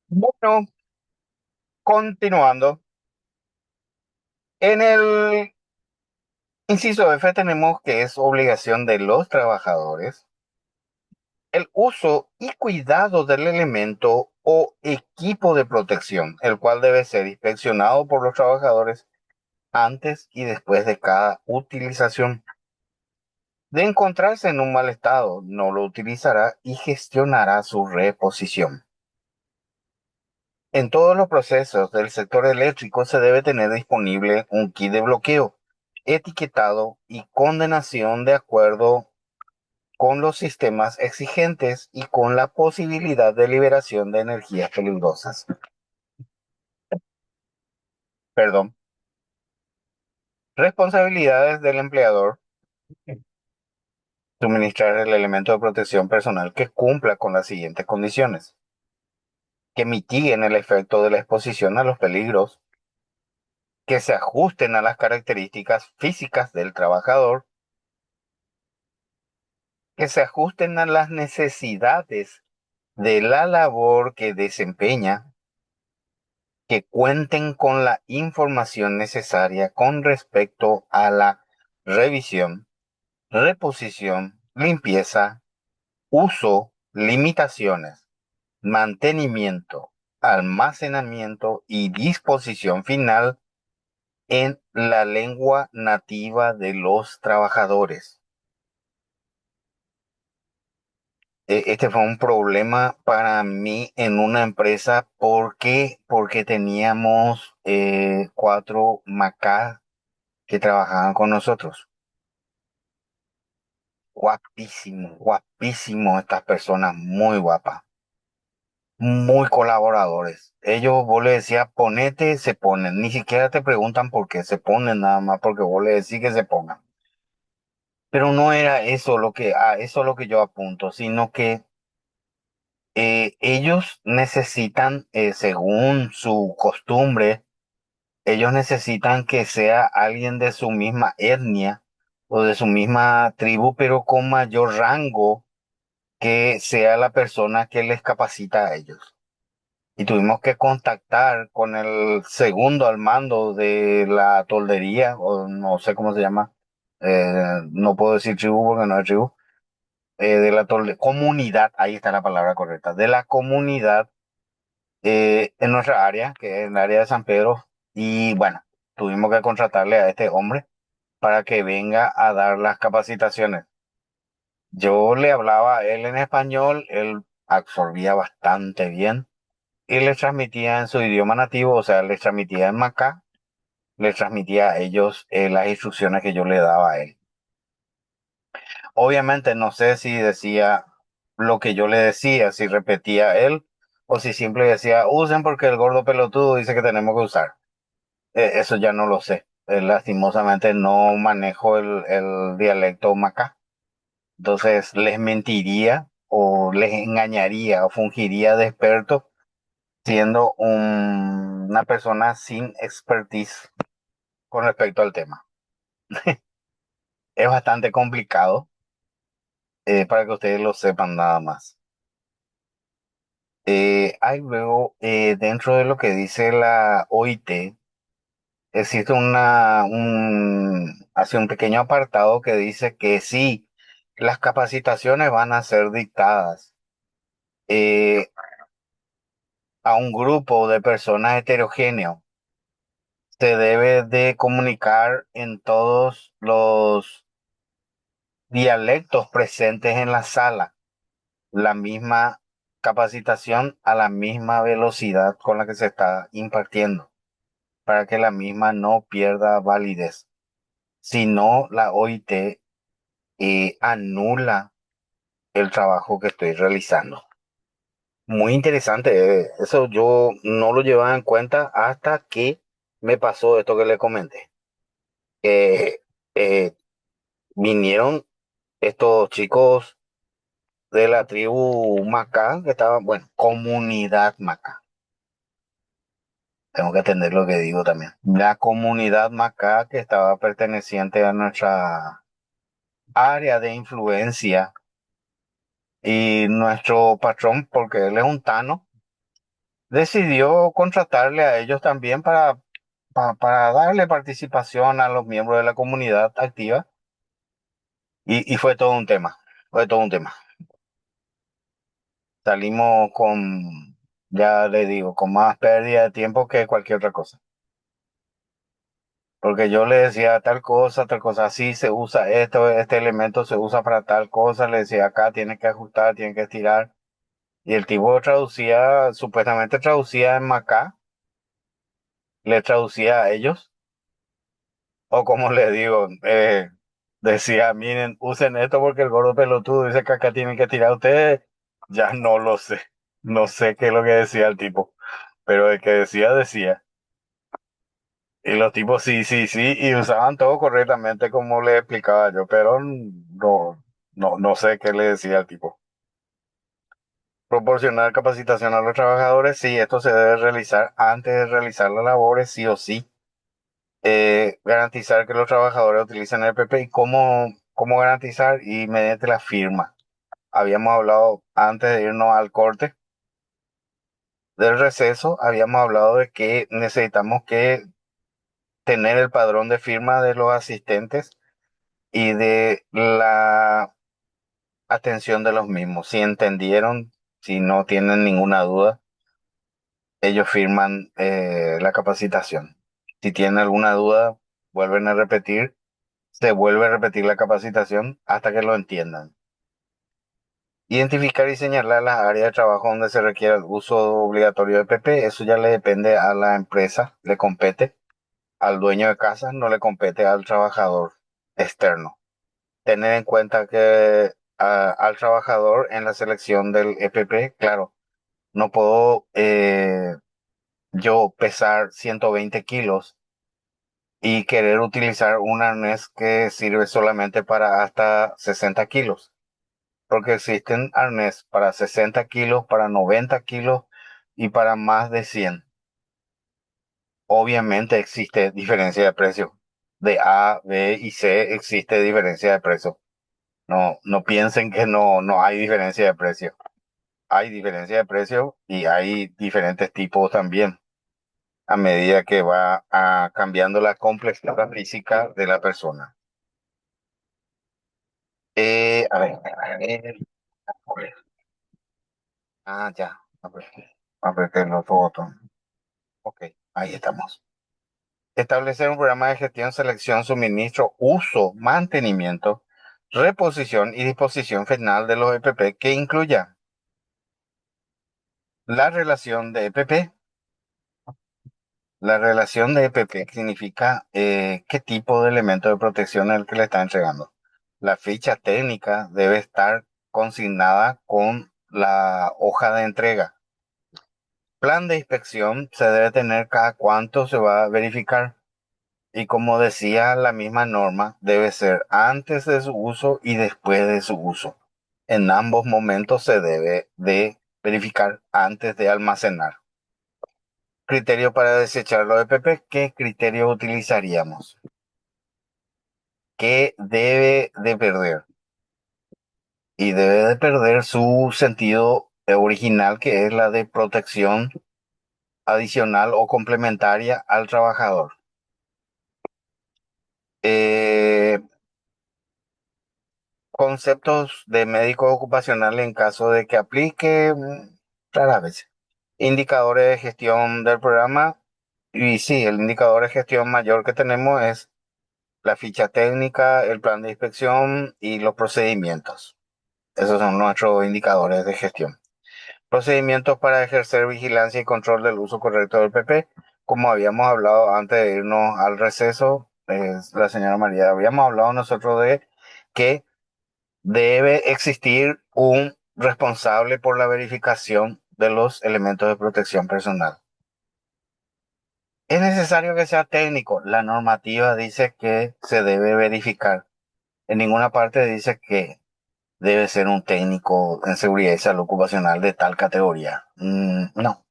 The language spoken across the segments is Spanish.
Bueno, continuando. En el inciso F tenemos que es obligación de los trabajadores el uso y cuidado del elemento o equipo de protección, el cual debe ser inspeccionado por los trabajadores antes y después de cada utilización. De encontrarse en un mal estado, no lo utilizará y gestionará su reposición. En todos los procesos del sector eléctrico se debe tener disponible un kit de bloqueo, etiquetado y condenación de acuerdo con los sistemas exigentes y con la posibilidad de liberación de energías peligrosas. Perdón. Responsabilidades del empleador. Suministrar el elemento de protección personal que cumpla con las siguientes condiciones. Que mitiguen el efecto de la exposición a los peligros, que se ajusten a las características físicas del trabajador, que se ajusten a las necesidades de la labor que desempeña, que cuenten con la información necesaria con respecto a la revisión, reposición, limpieza, uso, limitaciones, mantenimiento, almacenamiento y disposición final en la lengua nativa de los trabajadores. Este fue un problema para mí en una empresa. ¿Por qué? Porque teníamos 4 macas que trabajaban con nosotros. Guapísimo, guapísimo estas personas, muy guapas, muy colaboradores. Ellos, vos le decías, ponete, se ponen. Ni siquiera te preguntan por qué se ponen, nada más porque vos le decís que se pongan. Pero no era eso lo que, eso lo que yo apunto, sino que ellos necesitan, según su costumbre, ellos necesitan que sea alguien de su misma etnia o de su misma tribu, pero con mayor rango que sea la persona que les capacita a ellos. Y tuvimos que contactar con el segundo al mando de la toldería, o no sé cómo se llama, no puedo decir tribu porque no es tribu, de la comunidad, ahí está la palabra correcta, de la comunidad en nuestra área, que es el área de San Pedro, y bueno, tuvimos que contratarle a este hombre para que venga a dar las capacitaciones. Yo le hablaba a él en español, él absorbía bastante bien y les transmitía en su idioma nativo, o sea, les transmitía en Macá, les transmitía a ellos las instrucciones que yo le daba a él. Obviamente no sé si decía lo que yo le decía, si repetía él o si simple decía, usen porque el gordo pelotudo dice que tenemos que usar. Eso ya no lo sé. Lastimosamente no manejo el dialecto Macá. Entonces les mentiría o les engañaría o fungiría de experto siendo una persona sin expertise con respecto al tema. Es bastante complicado para que ustedes lo sepan nada más. Hay luego, dentro de lo que dice la OIT, existe hace un pequeño apartado que dice que sí, las capacitaciones van a ser dictadas eh, a un grupo de personas heterogéneo. Se debe de comunicar en todos los dialectos presentes en la sala la misma capacitación a la misma velocidad con la que se está impartiendo, para que la misma no pierda validez. Si no, la OIT anula el trabajo que estoy realizando. Muy interesante, eso yo no lo llevaba en cuenta hasta que me pasó esto que le comenté. Eh, eh, Vinieron estos chicos de la tribu Macá, que estaban, bueno, comunidad Macá. Tengo que entender lo que digo también. La comunidad Macá que estaba perteneciente a nuestra área de influencia y nuestro patrón, porque él es un tano, decidió contratarle a ellos también para darle participación a los miembros de la comunidad activa y fue todo un tema, fue todo un tema. Salimos con, ya le digo, con más pérdida de tiempo que cualquier otra cosa. Porque yo le decía tal cosa, así se usa esto, este elemento se usa para tal cosa, le decía acá tiene que ajustar, tiene que estirar. Y el tipo traducía, supuestamente traducía en Macá, le traducía a ellos, o como le digo, decía, miren, usen esto porque el gordo pelotudo dice que acá tienen que tirar ustedes. Ya no lo sé, no sé qué es lo que decía el tipo, pero el que decía, decía. Y los tipos sí, sí, sí, y usaban todo correctamente como le explicaba yo, pero no sé qué le decía el tipo. Proporcionar capacitación a los trabajadores, sí, esto se debe realizar antes de realizar las labores, sí o sí. Garantizar que los trabajadores utilicen el PP y cómo garantizar y mediante la firma. Habíamos hablado antes de irnos al corte del receso, habíamos hablado de que necesitamos que tener el padrón de firma de los asistentes y de la atención de los mismos. Si entendieron, si no tienen ninguna duda, ellos firman la capacitación. Si tienen alguna duda, vuelven a repetir, se vuelve a repetir la capacitación hasta que lo entiendan. Identificar y señalar las áreas de trabajo donde se requiere el uso obligatorio de PP, eso ya le depende a la empresa, le compete al dueño de casa, no le compete al trabajador externo. Tener en cuenta que al trabajador en la selección del EPP, claro, no puedo yo pesar 120 kilos y querer utilizar un arnés que sirve solamente para hasta 60 kilos, porque existen arnés para 60 kilos, para 90 kilos y para más de 100. Obviamente existe diferencia de precio. De A, B y C existe diferencia de precio. No piensen que no hay diferencia de precio. Hay diferencia de precio y hay diferentes tipos también a medida que va cambiando la complejidad física de la persona. A ver. Ya. A ver, el otro botón. Ok, ahí estamos. Establecer un programa de gestión, selección, suministro, uso, mantenimiento, reposición y disposición final de los EPP que incluya la relación de EPP. La relación de EPP significa qué tipo de elemento de protección es el que le está entregando. La ficha técnica debe estar consignada con la hoja de entrega. Plan de inspección se debe tener cada cuánto se va a verificar. Y como decía la misma norma, debe ser antes de su uso y después de su uso. En ambos momentos se debe de verificar antes de almacenar. Criterio para desechar los EPP. ¿Qué criterio utilizaríamos? ¿Qué debe de perder? Y debe de perder su sentido original, que es la de protección adicional o complementaria al trabajador. Eh, Conceptos de médico ocupacional en caso de que aplique, raras veces. Indicadores de gestión del programa. Y sí, el indicador de gestión mayor que tenemos es la ficha técnica, el plan de inspección y los procedimientos. Esos son nuestros indicadores de gestión. Procedimientos para ejercer vigilancia y control del uso correcto del PP. Como habíamos hablado antes de irnos al receso, la señora María, habíamos hablado nosotros de que debe existir un responsable por la verificación de los elementos de protección personal. Es necesario que sea técnico. La normativa dice que se debe verificar. En ninguna parte dice que debe ser un técnico en seguridad y salud ocupacional de tal categoría. No.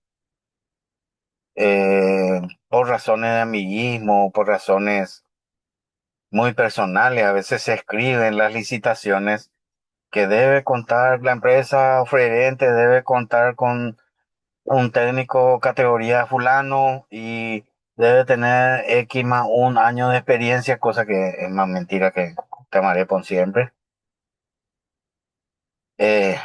Por razones de amiguismo, por razones muy personales, a veces se escriben las licitaciones que debe contar la empresa oferente, debe contar con un técnico categoría fulano y debe tener X más un año de experiencia, cosa que es más mentira que te por siempre. Eh,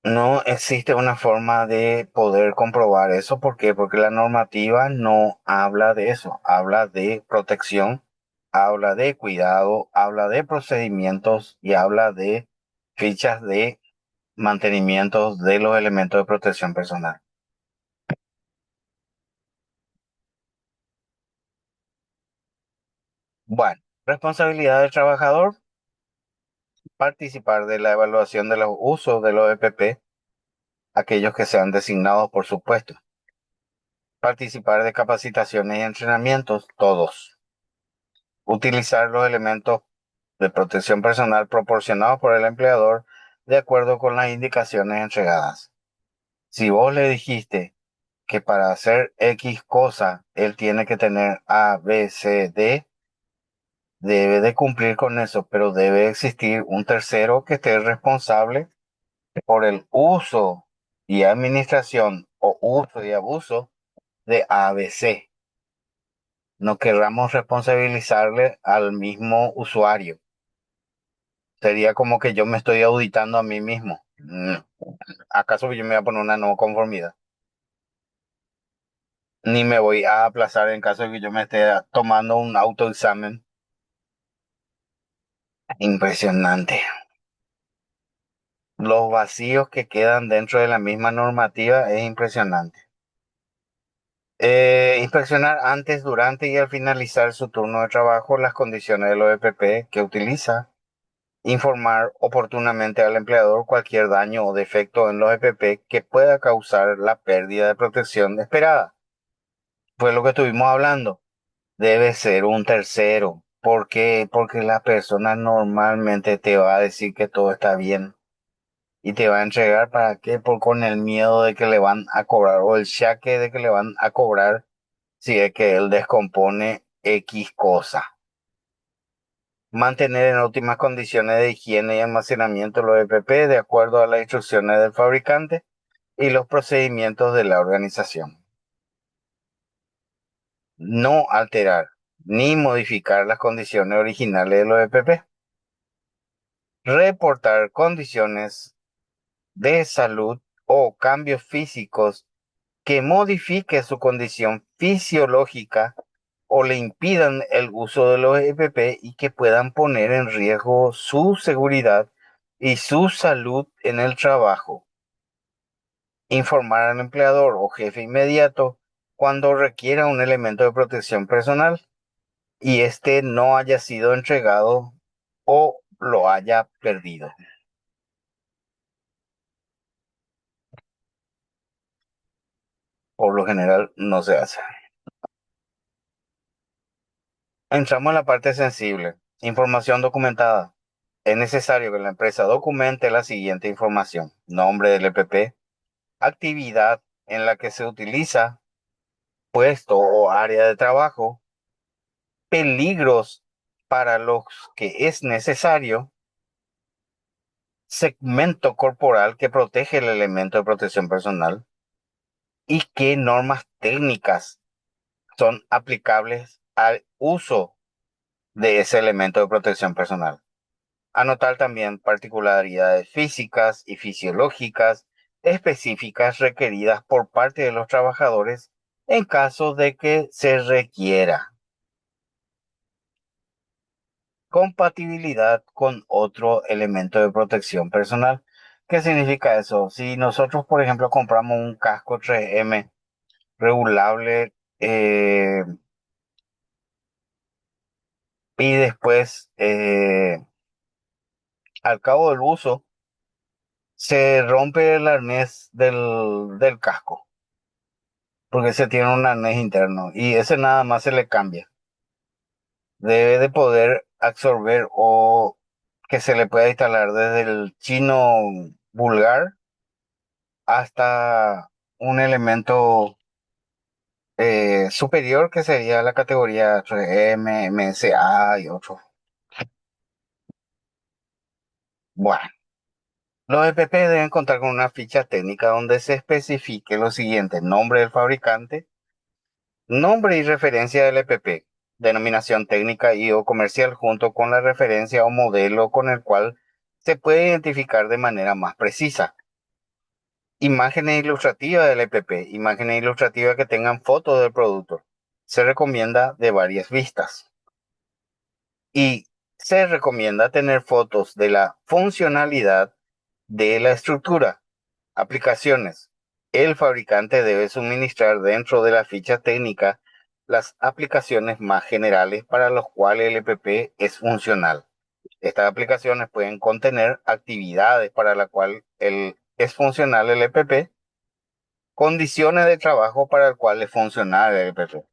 no existe una forma de poder comprobar eso. ¿Por qué? Porque la normativa no habla de eso. Habla de protección, habla de cuidado, habla de procedimientos y habla de fichas de mantenimientos de los elementos de protección personal. Bueno, responsabilidad del trabajador, participar de la evaluación de los usos de los EPP, aquellos que sean designados por supuesto. Participar de capacitaciones y entrenamientos, todos. Utilizar los elementos de protección personal proporcionados por el empleador de acuerdo con las indicaciones entregadas. Si vos le dijiste que para hacer X cosa él tiene que tener A, B, C, D, debe de cumplir con eso, pero debe existir un tercero que esté responsable por el uso y administración o uso y abuso de ABC. No querramos responsabilizarle al mismo usuario. Sería como que yo me estoy auditando a mí mismo. ¿Acaso yo me voy a poner una no conformidad? Ni me voy a aplazar en caso de que yo me esté tomando un autoexamen. Impresionante. Los vacíos que quedan dentro de la misma normativa es impresionante. Inspeccionar antes, durante y al finalizar su turno de trabajo las condiciones de los EPP que utiliza. Informar oportunamente al empleador cualquier daño o defecto en los EPP que pueda causar la pérdida de protección esperada. Fue lo que estuvimos hablando. Debe ser un tercero. ¿Por qué? Porque la persona normalmente te va a decir que todo está bien y te va a entregar para qué, con el miedo de que le van a cobrar o el cheque de que le van a cobrar si es que él descompone X cosa. Mantener en óptimas condiciones de higiene y almacenamiento los EPP de acuerdo a las instrucciones del fabricante y los procedimientos de la organización. No alterar ni modificar las condiciones originales de los EPP. Reportar condiciones de salud o cambios físicos que modifique su condición fisiológica o le impidan el uso de los EPP y que puedan poner en riesgo su seguridad y su salud en el trabajo. Informar al empleador o jefe inmediato cuando requiera un elemento de protección personal y este no haya sido entregado o lo haya perdido. Por lo general no se hace. Entramos en la parte sensible. Información documentada. Es necesario que la empresa documente la siguiente información: nombre del EPP, actividad en la que se utiliza, puesto o área de trabajo, peligros para los que es necesario, segmento corporal que protege el elemento de protección personal y qué normas técnicas son aplicables al uso de ese elemento de protección personal. Anotar también particularidades físicas y fisiológicas específicas requeridas por parte de los trabajadores en caso de que se requiera. Compatibilidad con otro elemento de protección personal. ¿Qué significa eso? Si nosotros, por ejemplo, compramos un casco 3M regulable y después, al cabo del uso, se rompe el arnés del casco, porque se tiene un arnés interno y ese nada más se le cambia. Debe de poder absorber o que se le pueda instalar desde el chino vulgar hasta un elemento superior que sería la categoría 3M, MSA y otros. Bueno, Los EPP deben contar con una ficha técnica donde se especifique lo siguiente: nombre del fabricante, nombre y referencia del EPP, denominación técnica y o comercial junto con la referencia o modelo con el cual se puede identificar de manera más precisa. Imágenes ilustrativas del EPP, imágenes ilustrativas que tengan fotos del producto. Se recomienda de varias vistas. Y se recomienda tener fotos de la funcionalidad de la estructura. Aplicaciones. El fabricante debe suministrar dentro de la ficha técnica las aplicaciones más generales para los cuales el EPP es funcional. Estas aplicaciones pueden contener actividades para las cuales es funcional el EPP, condiciones de trabajo para el cual es funcional el EPP.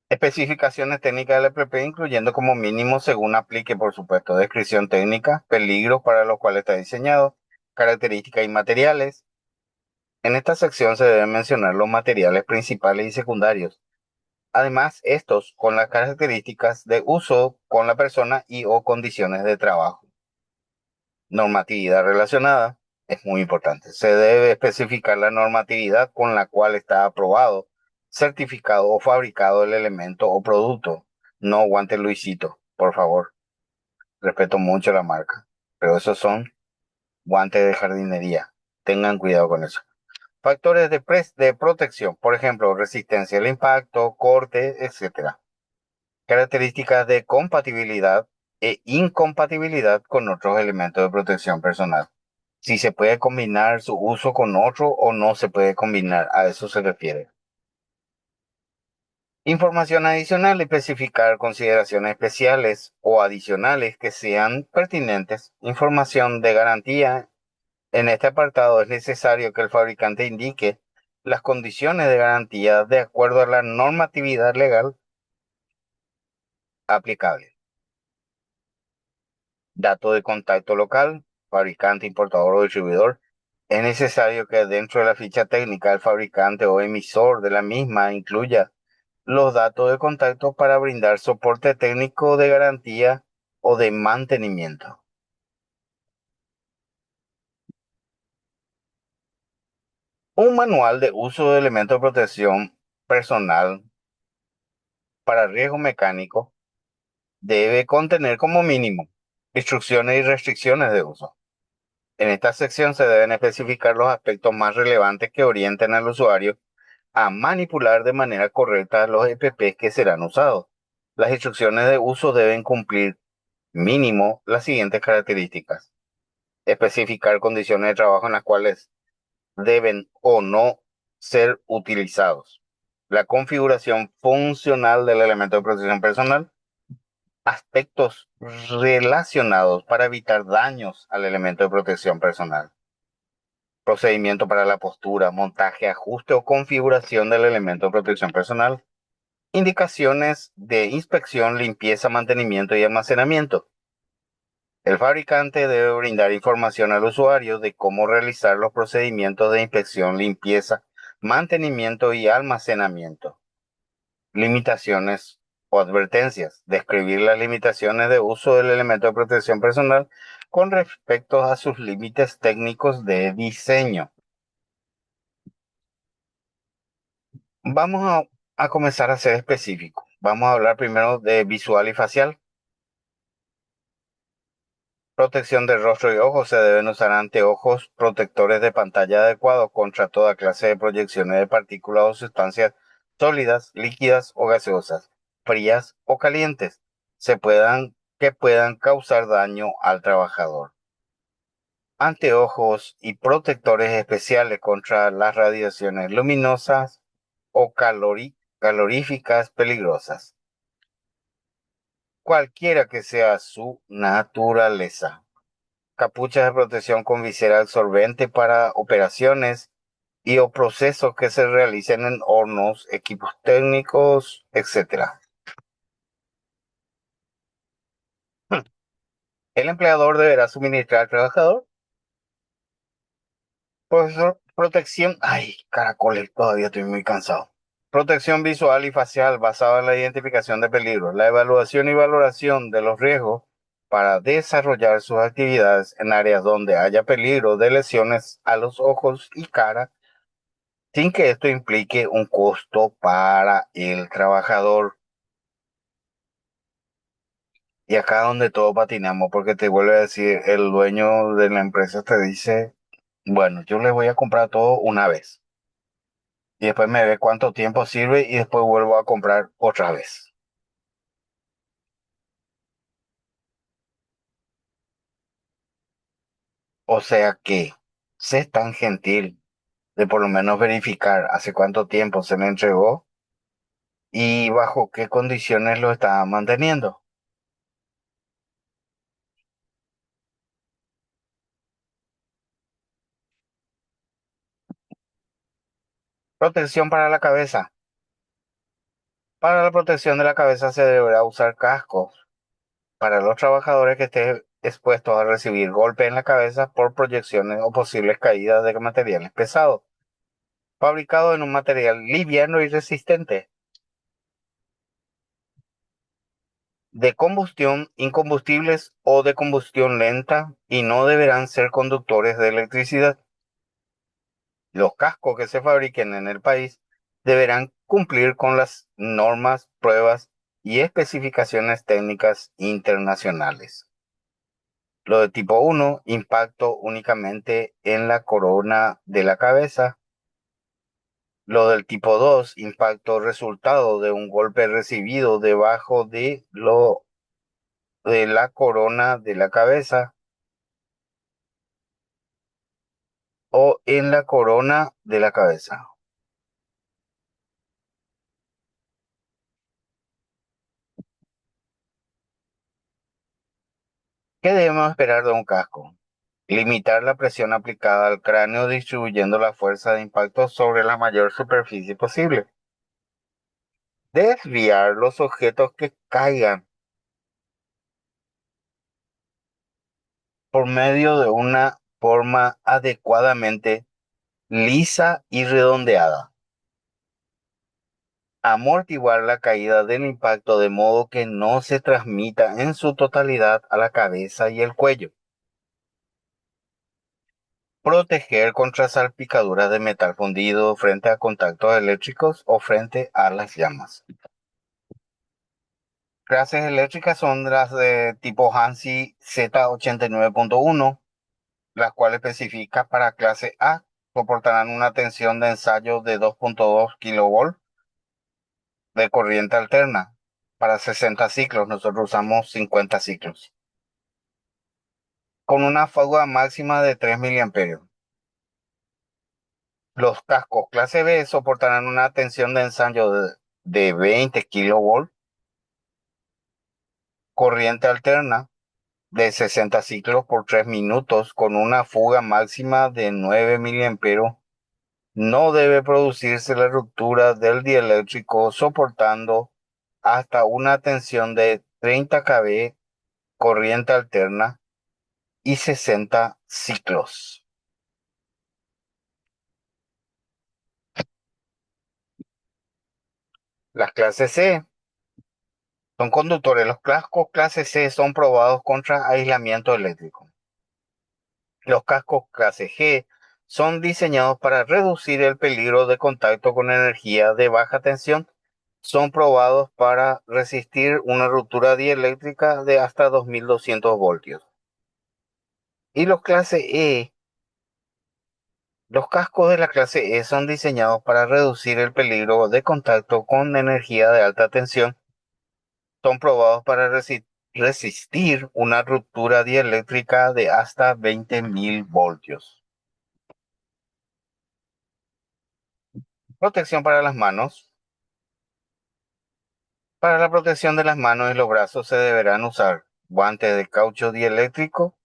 Especificaciones técnicas del EPP, incluyendo como mínimo, según aplique, por supuesto, descripción técnica, peligros para los cuales está diseñado, características y materiales. En esta sección se deben mencionar los materiales principales y secundarios. Además, estos con las características de uso con la persona y o condiciones de trabajo. Normatividad relacionada es muy importante. Se debe especificar la normatividad con la cual está aprobado, certificado o fabricado el elemento o producto. No guante Luisito, por favor. Respeto mucho la marca, pero esos son guantes de jardinería. Tengan cuidado con eso. Factores de protección, por ejemplo, resistencia al impacto, corte, etcétera. Características de compatibilidad e incompatibilidad con otros elementos de protección personal. Si se puede combinar su uso con otro o no se puede combinar, a eso se refiere. Información adicional: especificar consideraciones especiales o adicionales que sean pertinentes. Información de garantía. En este apartado es necesario que el fabricante indique las condiciones de garantía de acuerdo a la normatividad legal aplicable. Dato de contacto local, fabricante, importador o distribuidor. Es necesario que dentro de la ficha técnica el fabricante o emisor de la misma incluya los datos de contacto para brindar soporte técnico de garantía o de mantenimiento. Un manual de uso de elementos de protección personal para riesgo mecánico debe contener como mínimo instrucciones y restricciones de uso. En esta sección se deben especificar los aspectos más relevantes que orienten al usuario a manipular de manera correcta los EPP que serán usados. Las instrucciones de uso deben cumplir mínimo las siguientes características: especificar condiciones de trabajo en las cuales deben o no ser utilizados, la configuración funcional del elemento de protección personal, aspectos relacionados para evitar daños al elemento de protección personal, procedimiento para la postura, montaje, ajuste o configuración del elemento de protección personal, indicaciones de inspección, limpieza, mantenimiento y almacenamiento. El fabricante debe brindar información al usuario de cómo realizar los procedimientos de inspección, limpieza, mantenimiento y almacenamiento. Limitaciones o advertencias: describir las limitaciones de uso del elemento de protección personal con respecto a sus límites técnicos de diseño. Vamos a comenzar a ser específicos. Vamos a hablar primero de visual y facial. Protección de rostro y ojos: se deben usar anteojos protectores de pantalla adecuados contra toda clase de proyecciones de partículas o sustancias sólidas, líquidas o gaseosas, frías o calientes, que puedan causar daño al trabajador. Anteojos y protectores especiales contra las radiaciones luminosas o caloríficas peligrosas, cualquiera que sea su naturaleza. Capuchas de protección con visera absorbente para operaciones y o procesos que se realicen en hornos, equipos técnicos, etcétera. El empleador deberá suministrar al trabajador, profesor, protección. Ay, caracoles, todavía estoy muy cansado. Protección visual y facial basada en la identificación de peligros, la evaluación y valoración de los riesgos para desarrollar sus actividades en áreas donde haya peligro de lesiones a los ojos y cara, sin que esto implique un costo para el trabajador. Y acá es donde todos patinamos, porque te vuelve a decir, el dueño de la empresa te dice, bueno, yo les voy a comprar todo una vez. Y después me ve cuánto tiempo sirve y después vuelvo a comprar otra vez. O sea que, sé tan gentil de por lo menos verificar hace cuánto tiempo se le entregó y bajo qué condiciones lo está manteniendo. Protección para la cabeza. Para la protección de la cabeza se deberá usar cascos. Para los trabajadores que estén expuestos a recibir golpes en la cabeza por proyecciones o posibles caídas de materiales pesados, fabricado en un material liviano y resistente, de combustión, incombustibles o de combustión lenta, y no deberán ser conductores de electricidad. Los cascos que se fabriquen en el país deberán cumplir con las normas, pruebas y especificaciones técnicas internacionales. Lo de tipo 1, impacto únicamente en la corona de la cabeza. Lo del tipo 2, impacto resultado de un golpe recibido debajo de la corona de la cabeza o en la corona de la cabeza. ¿Qué debemos esperar de un casco? Limitar la presión aplicada al cráneo distribuyendo la fuerza de impacto sobre la mayor superficie posible. Desviar los objetos que caigan por medio de una forma adecuadamente lisa y redondeada. Amortiguar la caída del impacto de modo que no se transmita en su totalidad a la cabeza y el cuello. Proteger contra salpicaduras de metal fundido frente a contactos eléctricos o frente a las llamas. Clases eléctricas son las de tipo HANSI Z89.1, las cuales específicas para clase A soportarán una tensión de ensayo de 2.2 kV de corriente alterna. Para 60 ciclos, nosotros usamos 50 ciclos, con una fuga máxima de 3 miliamperios. Los cascos clase B soportarán una tensión de ensayo de 20 kV, corriente alterna de 60 ciclos por 3 minutos, con una fuga máxima de 9 miliamperios. No debe producirse la ruptura del dieléctrico soportando hasta una tensión de 30 kV, corriente alterna y 60 ciclos. Las clases C son conductores. Los cascos clase C son probados contra aislamiento eléctrico. Los cascos clase G son diseñados para reducir el peligro de contacto con energía de baja tensión. Son probados para resistir una ruptura dieléctrica de hasta 2200 voltios. Y los cascos de la clase E son diseñados para reducir el peligro de contacto con energía de alta tensión. Son probados para resistir una ruptura dieléctrica de hasta 20.000 voltios. Protección para las manos. Para la protección de las manos y los brazos se deberán usar guantes de caucho dieléctrico,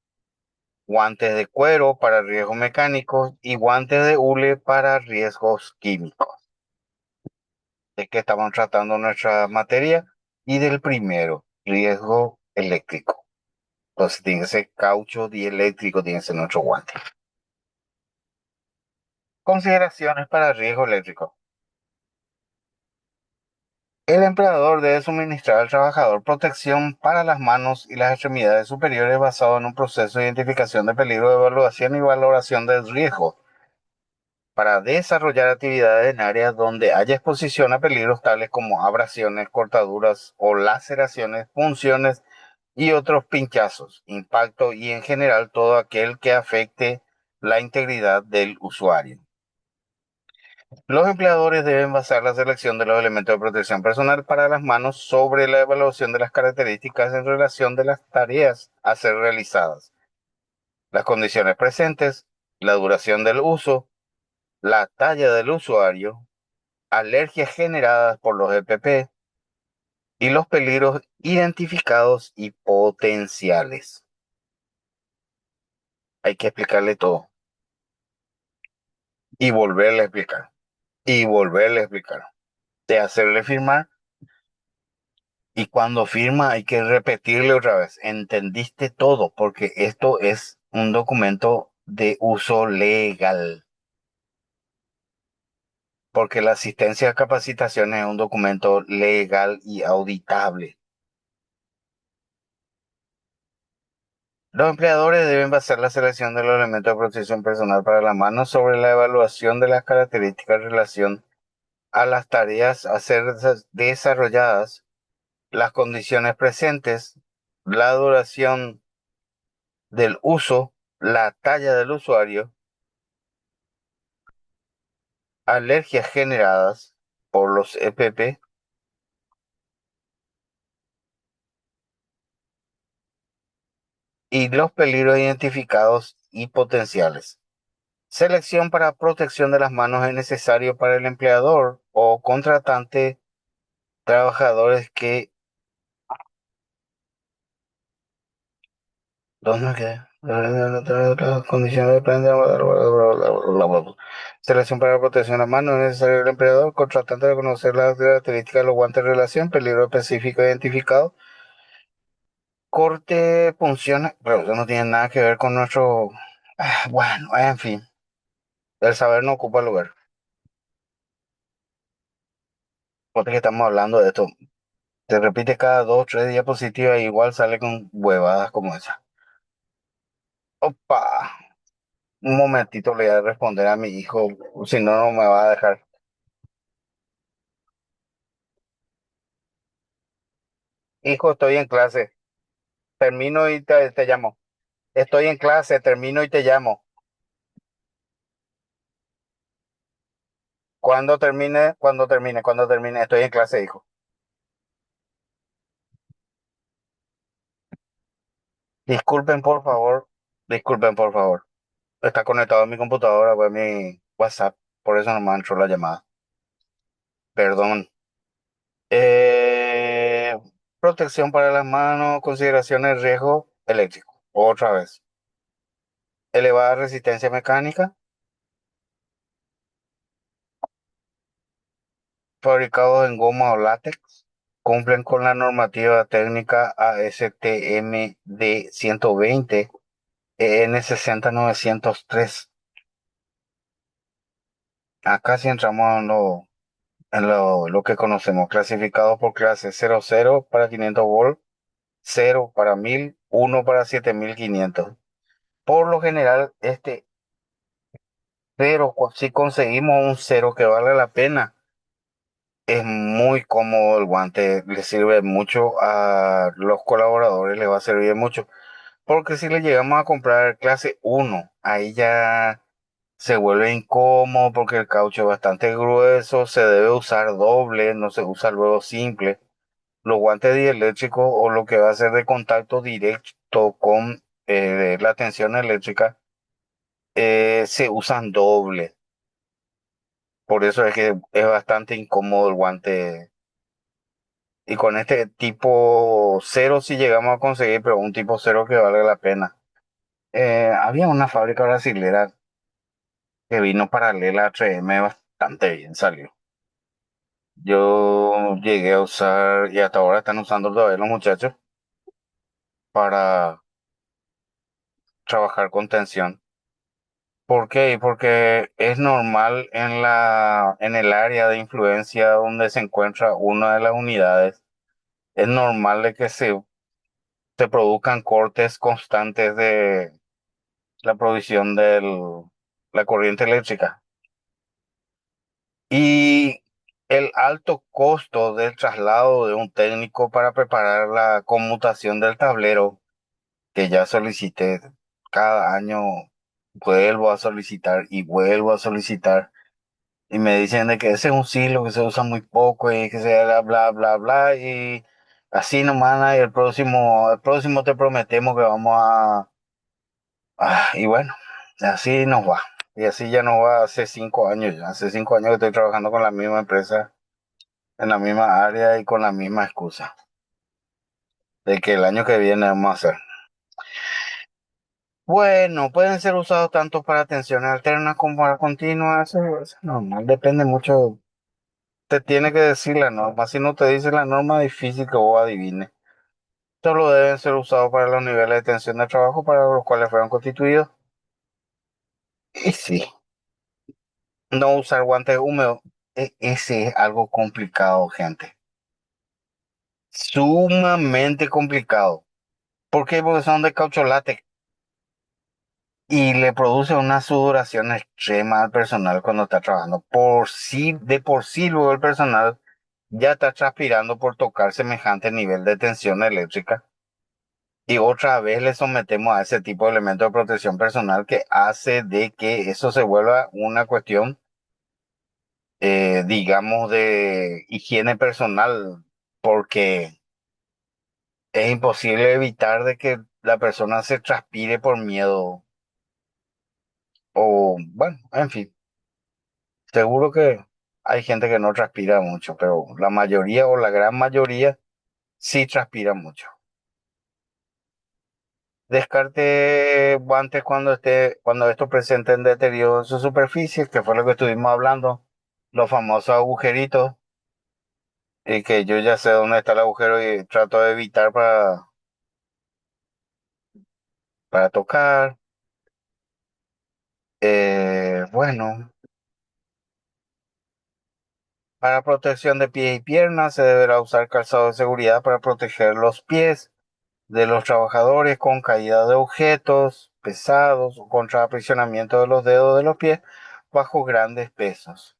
guantes de cuero para riesgos mecánicos y guantes de hule para riesgos químicos. De que estamos tratando nuestra materia y del primero, riesgo eléctrico. Entonces tiene que ser caucho dieléctrico, tiene que ser nuestro guante. Consideraciones para riesgo eléctrico. El empleador debe suministrar al trabajador protección para las manos y las extremidades superiores basado en un proceso de identificación de peligro, evaluación y valoración del riesgo para desarrollar actividades en áreas donde haya exposición a peligros tales como abrasiones, cortaduras o laceraciones, punciones y otros pinchazos, impacto y en general todo aquel que afecte la integridad del usuario. Los empleadores deben basar la selección de los elementos de protección personal para las manos sobre la evaluación de las características en relación de las tareas a ser realizadas, las condiciones presentes, la duración del uso, la talla del usuario, alergias generadas por los EPP y los peligros identificados y potenciales. Hay que explicarle todo y volverle a explicar y volverle a explicar. De hacerle firmar y cuando firma hay que repetirle otra vez. Entendiste todo porque esto es un documento de uso legal. Porque la asistencia a capacitación es un documento legal y auditable. Los empleadores deben basar la selección de los elementos de protección personal para la mano sobre la evaluación de las características en relación a las tareas a ser desarrolladas, las condiciones presentes, la duración del uso, la talla del usuario, alergias generadas por los EPP y los peligros identificados y potenciales. Selección para protección de las manos es necesario para el empleador o contratante, trabajadores que... ¿Dónde queda? Condiciones de plan de... Selección para protección de las manos es necesario el empleador, contratante de conocer las características de los guantes de relación, peligro específico identificado, corte, punción, pero eso no tiene nada que ver con nuestro... Bueno, en fin, el saber no ocupa lugar. Porque estamos hablando de esto. Te repite cada 2 o 3 diapositivas y igual sale con huevadas como esa. Opa, un momentito le voy a responder a mi hijo, si no, no me va a dejar. Hijo, estoy en clase, termino y te llamo. Estoy en clase, termino y te llamo. Cuando termine, estoy en clase, hijo. Disculpen, por favor, disculpen, por favor. Está conectado a mi computadora, pues mi WhatsApp, por eso no me entró la llamada. Perdón. Eh, Protección para las manos, consideraciones de riesgo eléctrico. Otra vez. Elevada resistencia mecánica, fabricados en goma o látex, cumplen con la normativa técnica ASTM D120 EN 60903. Acá sí entramos en lo que conocemos, clasificado por clase 00 para 500 volt, 0 para 1000, 1 para 7500. Por lo general, este cero, si conseguimos un cero que vale la pena, es muy cómodo el guante, le sirve mucho a los colaboradores, le va a servir mucho. Porque si le llegamos a comprar clase uno, ahí ya se vuelve incómodo porque el caucho es bastante grueso, se debe usar doble, no se usa luego simple. Los guantes dieléctricos o lo que va a ser de contacto directo con la tensión eléctrica se usan doble. Por eso es que es bastante incómodo el guante. Y con este tipo cero si llegamos a conseguir, pero un tipo cero que vale la pena. Había una fábrica brasilera que vino paralela a 3M, bastante bien salió. Yo llegué a usar, y hasta ahora están usando todavía los muchachos, para trabajar con tensión. ¿Por qué? Porque es normal en el área de influencia donde se encuentra una de las unidades, es normal de que se produzcan cortes constantes de la provisión de la corriente eléctrica. Y el alto costo del traslado de un técnico para preparar la conmutación del tablero, que ya solicité cada año, vuelvo a solicitar y vuelvo a solicitar. Y me dicen de que ese es un silo que se usa muy poco y que se bla, bla, bla, bla. Y así nomás, y el próximo te prometemos que vamos a... y bueno, así nos va. Y así ya nos va hace 5 años ya. Hace 5 años que estoy trabajando con la misma empresa, en la misma área y con la misma excusa. De que el año que viene vamos a hacer. Bueno, pueden ser usados tanto para tensiones alternas como para continuas. Eso es normal, depende mucho. Te tiene que decir la norma. Si no te dice la norma, difícil que vos adivines. Solo deben ser usados para los niveles de tensión de trabajo para los cuales fueron constituidos. Y sí, no usar guantes húmedos. Ese es algo complicado, gente. Sumamente complicado. ¿Por qué? Porque son de caucho látex y le produce una sudoración extrema al personal cuando está trabajando. De por sí, luego el personal ya está transpirando por tocar semejante nivel de tensión eléctrica. Y otra vez le sometemos a ese tipo de elementos de protección personal que hace de que eso se vuelva una cuestión, digamos, de higiene personal, porque es imposible evitar de que la persona se transpire por miedo o, bueno, en fin, seguro que hay gente que no transpira mucho, pero la mayoría o la gran mayoría sí transpira mucho. Descarte guantes cuando esto presenten deterioro en su superficie, que fue lo que estuvimos hablando, los famosos agujeritos, y que yo ya sé dónde está el agujero y trato de evitar para tocar. Bueno, para protección de pies y piernas se deberá usar calzado de seguridad para proteger los pies de los trabajadores con caída de objetos pesados o contra aprisionamiento de los dedos de los pies bajo grandes pesos.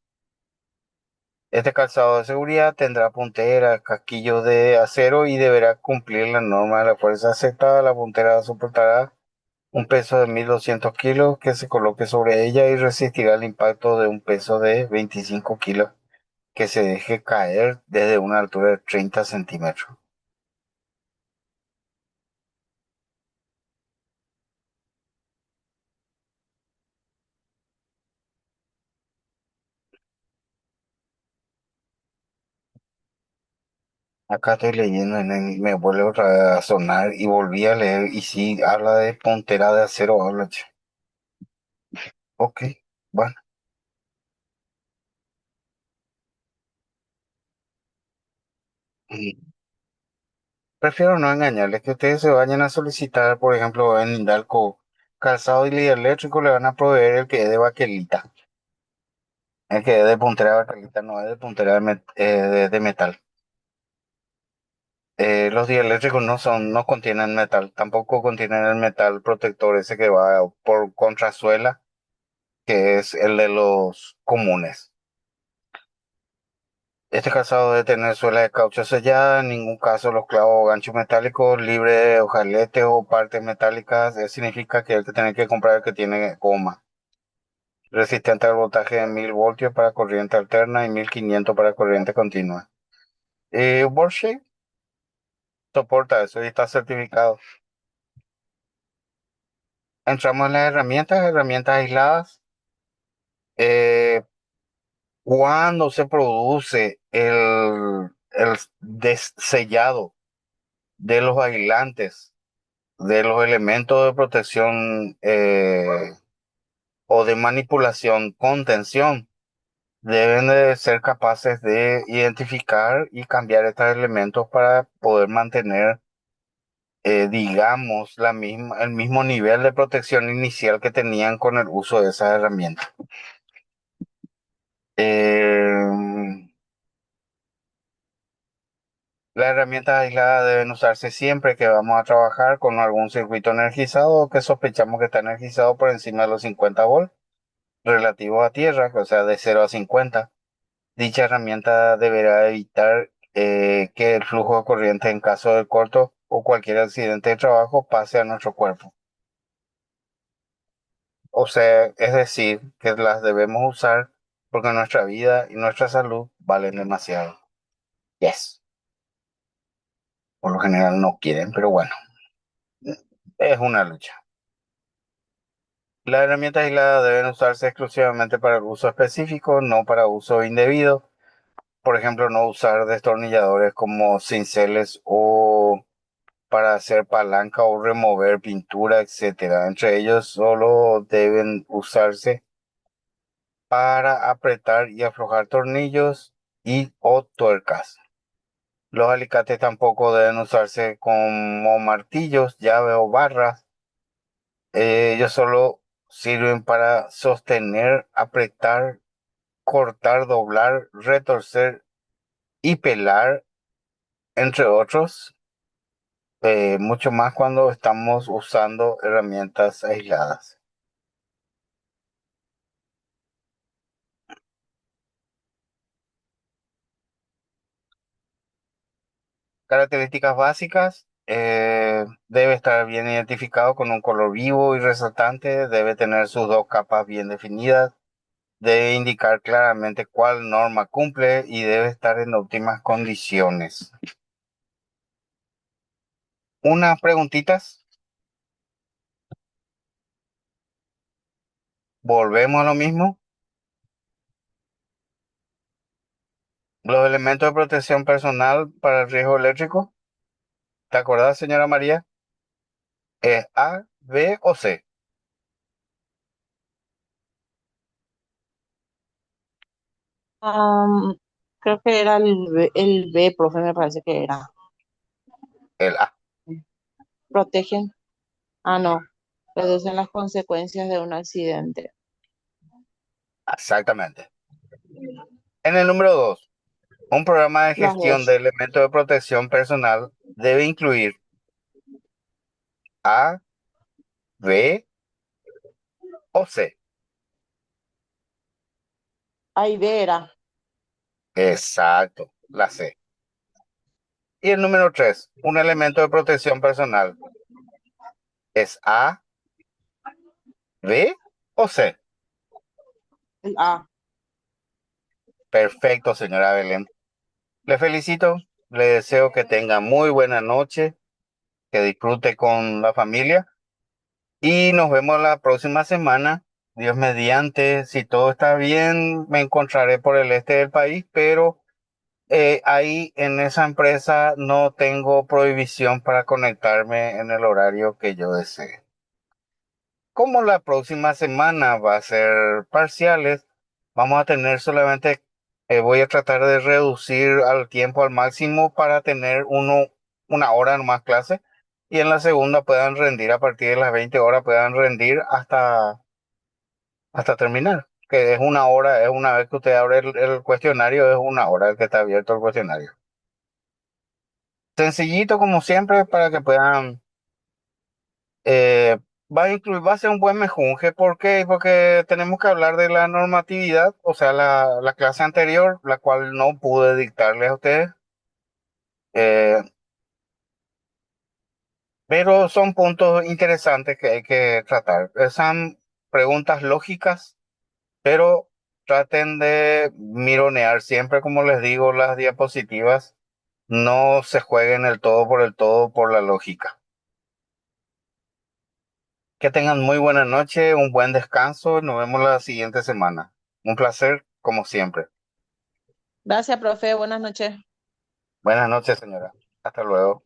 Este calzado de seguridad tendrá puntera, casquillos de acero y deberá cumplir la norma de la fuerza aceptada. La puntera soportará un peso de 1.200 kilos que se coloque sobre ella y resistirá el impacto de un peso de 25 kilos que se deje caer desde una altura de 30 centímetros. Acá estoy leyendo me vuelve otra vez a sonar y volví a leer y sí, habla de puntera de acero, habla. Che. Ok, bueno. Prefiero no engañarles, que ustedes se vayan a solicitar, por ejemplo, en Indalco calzado y líder eléctrico, le van a proveer el que es de baquelita. El que es de puntera de baquelita, no es de puntera de metal. Los dieléctricos no contienen metal, tampoco contienen el metal protector ese que va por contrasuela, que es el de los comunes. Este calzado debe tener suela de caucho sellada, en ningún caso los clavos o ganchos metálicos libres de ojaletes o partes metálicas. Eso significa que hay que tener que comprar el que tiene goma. Resistente al voltaje de 1.000 voltios para corriente alterna y 1.500 para corriente continua. Porsche soporta eso y está certificado. Entramos en las herramientas aisladas. Eh, cuando se produce el desellado de los aislantes, de los elementos de protección o de manipulación con tensión, deben de ser capaces de identificar y cambiar estos elementos para poder mantener digamos, el mismo nivel de protección inicial que tenían con el uso de esas herramientas. Eh, las herramientas aisladas deben usarse siempre que vamos a trabajar con algún circuito energizado o que sospechamos que está energizado por encima de los 50 volts relativos a tierra, o sea, de 0 a 50. Dicha herramienta deberá evitar que el flujo de corriente en caso de corto o cualquier accidente de trabajo pase a nuestro cuerpo. O sea, es decir, que las debemos usar porque nuestra vida y nuestra salud valen demasiado. Yes. Por lo general no quieren, pero bueno, es una lucha. Las herramientas aisladas deben usarse exclusivamente para el uso específico, no para uso indebido. Por ejemplo, no usar destornilladores como cinceles o para hacer palanca o remover pintura, etcétera. Entre ellos solo deben usarse para apretar y aflojar tornillos y o tuercas. Los alicates tampoco deben usarse como martillos, llave o barras. Ellos solo sirven para sostener, apretar, cortar, doblar, retorcer y pelar, entre otros. Mucho más cuando estamos usando herramientas aisladas. Características básicas. Debe estar bien identificado con un color vivo y resaltante. Debe tener sus dos capas bien definidas. Debe indicar claramente cuál norma cumple y debe estar en óptimas condiciones. Unas preguntitas. Volvemos a lo mismo. Los elementos de protección personal para el riesgo eléctrico. ¿Te acordás, señora María? ¿Es A, B o C? Am, Creo que era el B, profe, me parece que era. El A. Protegen, no, reducen las consecuencias de un accidente. Exactamente. En el número 2, un programa de Las gestión de dos. elementos de protección personal debe incluir A, B o C. Ahí B era. Exacto, la C. Y el número 3, un elemento de protección personal es A, B o C. El A. Perfecto, señora Belén. Le felicito, le deseo que tenga muy buena noche, que disfrute con la familia y nos vemos la próxima semana. Dios mediante, si todo está bien, me encontraré por el este del país, pero ahí en esa empresa no tengo prohibición para conectarme en el horario que yo desee. Como la próxima semana va a ser parciales, vamos a tener solamente, voy a tratar de reducir al tiempo al máximo para tener una hora más clase y en la segunda puedan rendir a partir de las 20 horas, puedan rendir hasta terminar. Que es una hora, es una vez que usted abre el cuestionario, es una hora el que está abierto el cuestionario. Sencillito como siempre para que puedan, eh, va a ser un buen mejunje. ¿Por qué? Porque tenemos que hablar de la normatividad, o sea, la clase anterior, la cual no pude dictarles a ustedes, eh, pero son puntos interesantes que hay que tratar. Son preguntas lógicas, pero traten de mironear siempre, como les digo, las diapositivas. No se jueguen el todo por la lógica. Que tengan muy buena noche, un buen descanso. Nos vemos la siguiente semana. Un placer, como siempre. Gracias, profe. Buenas noches. Buenas noches, señora. Hasta luego.